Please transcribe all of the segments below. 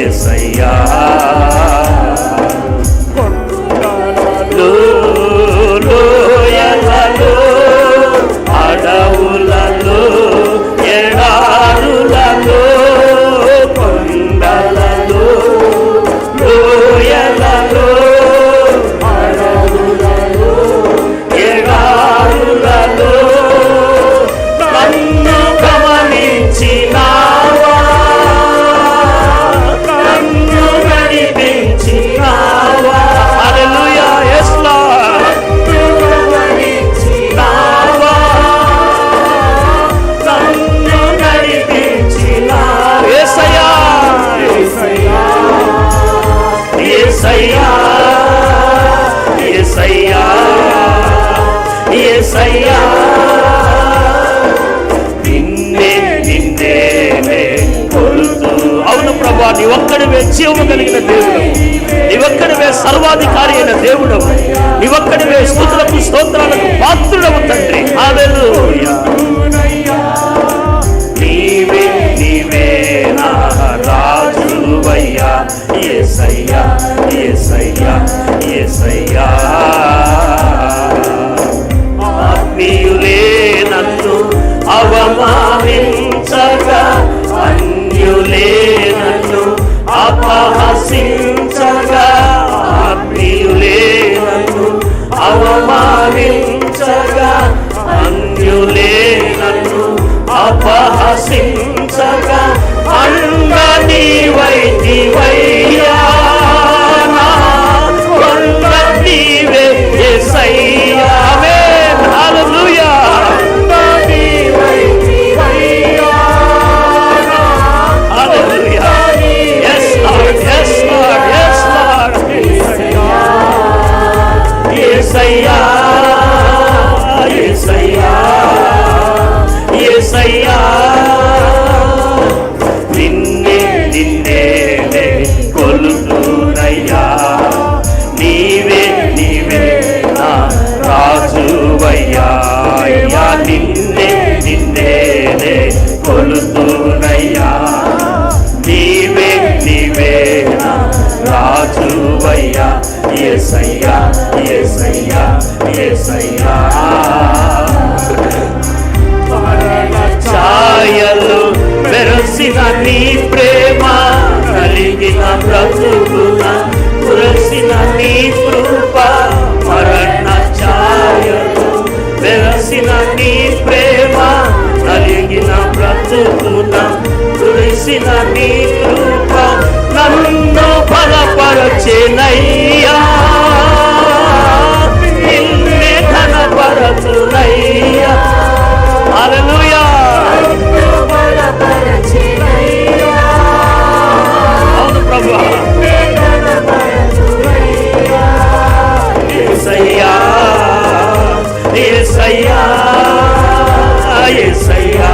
యేసయ్యా లోయలలో అడవులలో ఎడారులలో కొండలలో లోయలలో అడవులలో ఎడారులలో నన్ను గమనించినావా, నన్ను నడిపించినావా. హల్లెలూయా. Yes lord. నన్ను గమనించినావా, నన్ను నడిపించినావా. యేసయ్యా యేసయ్యా యేసయ్యా యేసయ్యా యేసయ్యా అవును ప్రభువా, నీ ఒక్కడివే జీవము కలిగిన దేవుడు, నీ ఒక్కడివే సర్వాధికారి అయిన దేవుడు, నీ ఒక్కడివే స్తుతులకు స్తోత్రాలకు పాత్రుడవు తండ్రి. హల్లెలూయా. నీవే నీవే నా రాజువయ్యా యేసయ్యా యేసయ్యా యేసయ్యా. ఆత్మీయులే నన్ను అవమానించగా, అన్యులే నన్ను అపహసించగా, ఆత్మీయులే నన్ను అవమానించగా, అన్యులే నన్ను అపహసించగా, అండ నీవైతివయ్యా, నా కొండ నీవే యేసయ్యా. ఆమేన్. హల్లెలూయా. యేసయ్యా యేసయ్యా యేసయ్యా. నిన్నే నిన్నే కొలుతునయ్యా, నీవే నీవే నా రాజువయ్యా. అయ్యా నిన్నే నిన్నే కొలుతునయ్యా, నీవే నీవే నా రాజువయ్యా యేసయ్యా యేసయ్యా యేసయ్యా. మరణ ఛాయలు వెరసిన నీ ప్రేమ, కలిగిన బ్రతుకున కురసిన నీ కృప. మరణ ఛాయలు వెరసిన నీ ప్రేమ, కలిగిన బ్రతుకున కురిసిన నీ కృప. నన్ను బలపరచెనయ్యా, నిన్నే ఘనపరచునయ్యా. హల్లెలూయా. అవును ప్రభువా. యేసయ్యా యేసయ్యా యేసయ్యా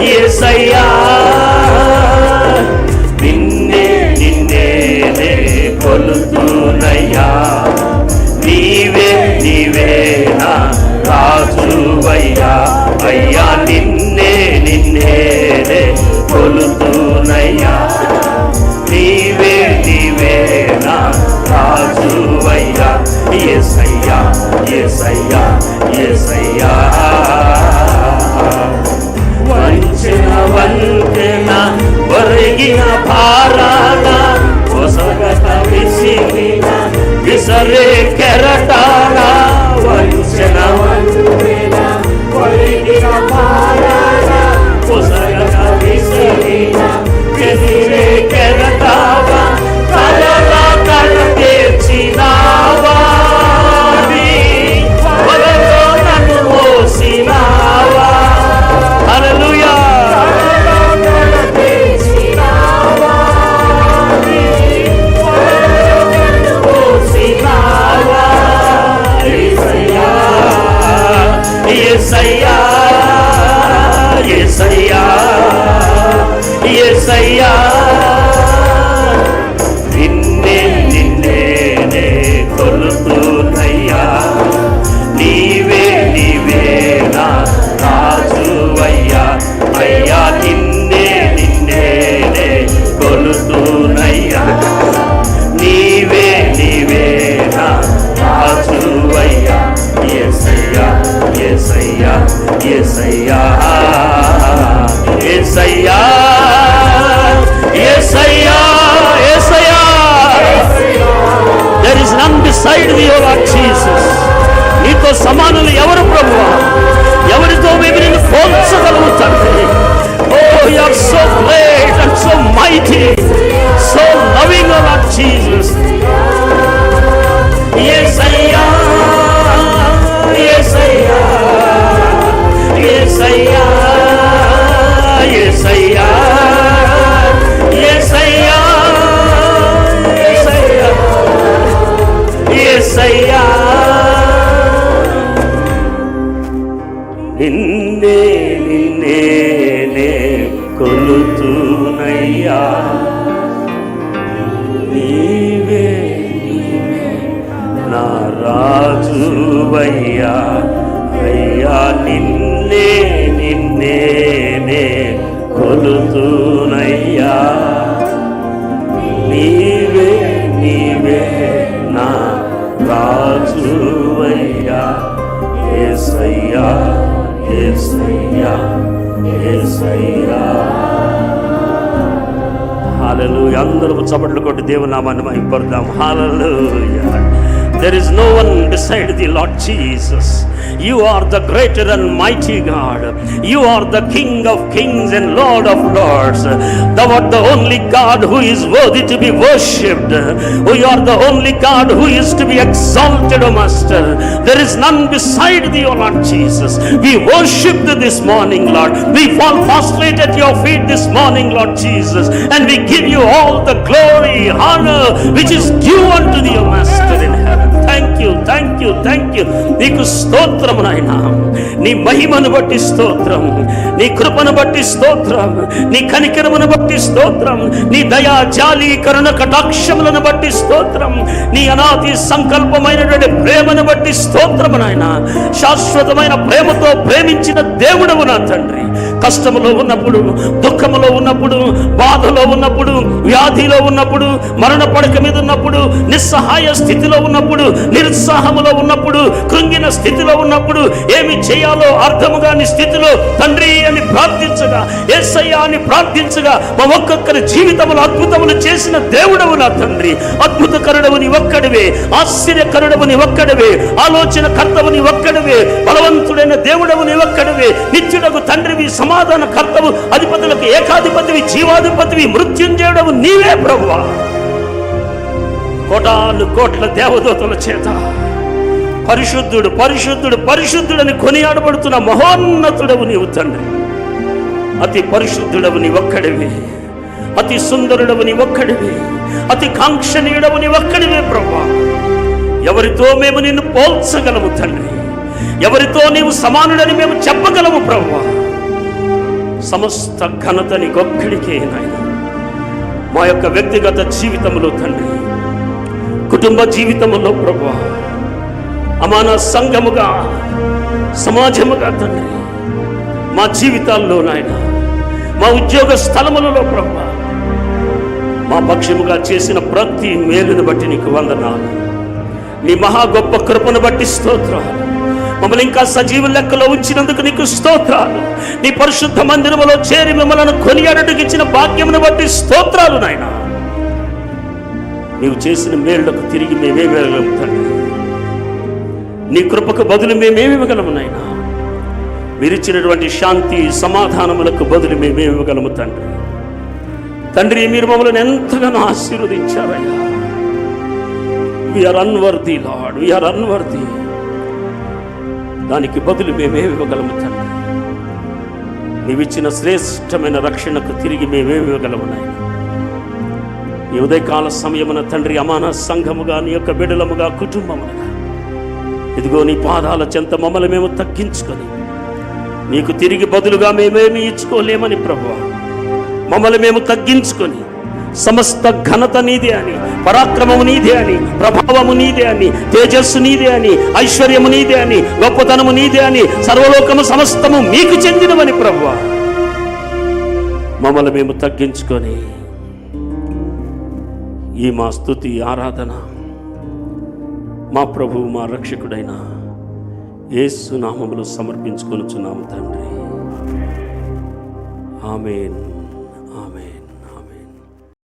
యేసయ్యా. నిన్నే నిన్నే కొలుతునయ్యా, నీవే నీవే నా రాజువయ్యా. అయ్యా నిన్నే నిన్నే కొలుతునయ్యా, నీవే నీవే నా రాజువయ్యా. యేసయ్యా యేసయ్యా యేసయ్యా. వంచన వంతెన ఒరిగిన భారాన, ఒసగట విసిరిన విసరే కెరటాన. వంచన వంతెన ఒరిగిన భారాన, ఒసగట విసిరిన విసిరే కెరటాన. కలలా కల తీర్చినావా, వలలో నన్ను మోసినావా. హల్లెలూయా. యేసయ్యా యేసయ్యా యేసయ్యా. నిన్నే నిన్నే కొలుతునయ్యా, నీవే నీవే నా రాజువయ్యా. అయ్యా నిన్నే నిన్నే కొలు beside thee, O Lord Jesus. నీతో సమానులు ఎవరు ప్రభువా? ఎవరితో మేము నిన్ను పోల్చగలము తండ్రి? Oh, you are so great and so mighty, so loving, O Lord Jesus. యేసయ్యా, యేసయ్యా, యేసయ్యా, యేసయ్యా, యేసయ్యా, యేసయ్యా, యేసయ్యా. నిన్నే నిన్నే కొలుతునయ్యా, నీవే నా రాజువయ్యా, అయ్యా నిన్నే నిన్నే కొలుతునయ్యా, నీవే నీవే నా రాజువయ్యా, యేసయ్యా, యేసయ్యా, యేసయ్యా. హల్లెలూయా. అందరూ చప్పట్లు కొట్టి దేవుని నామాన్ని మహిమపడదాం. హల్లెలూయా. There is no one beside thee, Lord Jesus. You are the greater and mighty God. You are the King of kings and Lord of lords. Thou art the only God who is worthy to be worshipped. You are the only God who is to be exalted, O Master. There is none beside thee, O Lord Jesus. We worship thee this morning, Lord. We fall prostrate at your feet this morning, Lord Jesus. And we give you all the glory, honor, which is due unto thee, O Master in heaven. Thank you, thank you, thank you. నీకు స్తోత్రము నాయనా. నీ మహిమను బట్టి స్తోత్రం, నీ కృపను బట్టి స్తోత్రం, నీ కనికరమును బట్టి స్తోత్రం, నీ దయా జాలి కరుణ కటాక్షములను బట్టి స్తోత్రం, నీ అనాది సంకల్పమైనటువంటి ప్రేమను బట్టి స్తోత్రము నాయనా. శాశ్వతమైన ప్రేమతో ప్రేమించిన దేవుడవు నా తండ్రి. కష్టములో ఉన్నప్పుడు, దుఃఖములో ఉన్నప్పుడు, బాధలో ఉన్నప్పుడు, వ్యాధిలో ఉన్నప్పుడు, మరణ పడక మీద ఉన్నప్పుడు, నిస్సహాయ స్థితిలో ఉన్నప్పుడు, నిరుత్సాహములో ఉన్నప్పుడు, కృంగిన స్థితిలో ఉన్నప్పుడు, ఏమి చేయాలో అర్థము కాని స్థితిలో తండ్రి అని ప్రార్థించగా, యేసయ్యా అని ప్రార్థించగా మా ఒక్కొక్కరి జీవితంలో అద్భుతములు చేసిన దేవుడవు నా తండ్రి. అద్భుతకరుడవు నీ ఒక్కడివే, ఆశ్చర్యకరుడవు నీ ఒక్కడివే, ఆలోచన కర్తవు నీ ఒక్కడివే, బలవంతుడైన దేవుడవు నీ ఒక్కడివే, నిత్యుడకు తండ్రివి, సమాధాన కర్తవు, అధిపతులకు ఏకాధిపతివి, జీవాధిపతివి, మృత్యుంజయుడవు నీవే ప్రభువా. కోటాను కోట్ల దేవదూతల చేత పరిశుద్ధుడు పరిశుద్ధుడు పరిశుద్ధుడని కొనియాడబడుతున్న మహోన్నతుడవు నీవు తండ్రి. అతి పరిశుద్ధుడవు నీ ఒక్కడివే, అతి సుందరుడవు నీ ఒక్కడివే, అతి కాంక్షణీయుడవు నీ ఒక్కడివే ప్రభువా. ఎవరితో మేము నిన్ను పోల్చగలము తండ్రి? ఎవరితో నీవు సమానుడని మేము చెప్పగలము ప్రభువా? సమస్త ఘనత నీకొక్కడికే నాయన. మా యొక్క వ్యక్తిగత జీవితంలో తండ్రి, కుటుంబ జీవితంలో ప్రభువా, అమాన సంఘముగా, సమాజముగా తండ్రి, మా జీవితాల్లో నాయన, మా ఉద్యోగ స్థలములలో ప్రభువా, మా పక్షముగా చేసిన ప్రతి మేలును బట్టి నీకు వందనాలు. నీ మహా గొప్ప కృపను బట్టి స్తోత్రాలు. మమ్మల్ని ఇంకా సజీవ లెక్కలో ఉంచినందుకు నీకు స్తోత్రాలు. నీ పరిశుద్ధ మందిరములో చేరి మిమ్మల్ని కొనియాడటకు ఇచ్చిన భాగ్యమును బట్టి స్తోత్రాలు నాయన. నీవు చేసిన మేళ్లకు తిరిగి మేమేమిగలము తండ్రి? నీ కృపకు బదులు మేమేమిగలము నాయన? మీరిచ్చినటువంటి శాంతి సమాధానములకు బదులు మేమేమిగలము తండ్రి? తండ్రి, మీరు మమ్మల్ని ఎంతగానో ఆశీర్వదించారయ్యా. We are unworthy lord, we are unworthy. దానికి బదులు మేమేమివ్వగలము తండ్రి? నీవిచ్చిన శ్రేష్టమైన రక్షణకు తిరిగి మేమేమివ్వగలము నాయన? ఈ ఉదయకాల సమయమున తండ్రి, అమాన సంఘముగా, నీ యొక్క బిడ్డలముగా, కుటుంబముగా, ఇదిగో నీ పాదాల చెంత మమ్మల్ని మేము తగ్గించుకొని నీకు తిరిగి బదులుగా మేమేమి ఇచ్చుకోలేమని ప్రభువా, మమ్మల్ని మేము తగ్గించుకొని సమస్త ఘనత నీదే అని, పరాక్రమము నీదే అని, ప్రభావము నీదే అని, తేజస్సు నీదే అని, ఐశ్వర్యము నీదే అని, గొప్పతనము నీదే అని, సర్వలోకము సమస్తము మీకు చెందినవని ప్రభువా, మమ్మల్ని మేము తగ్గించుకొని ఈ మా స్తుతి ఆరాధన మా ప్రభువు మా రక్షకుడైన యేసు నామములో సమర్పించుకొనుచున్నాము తండ్రి. ఆమేన్.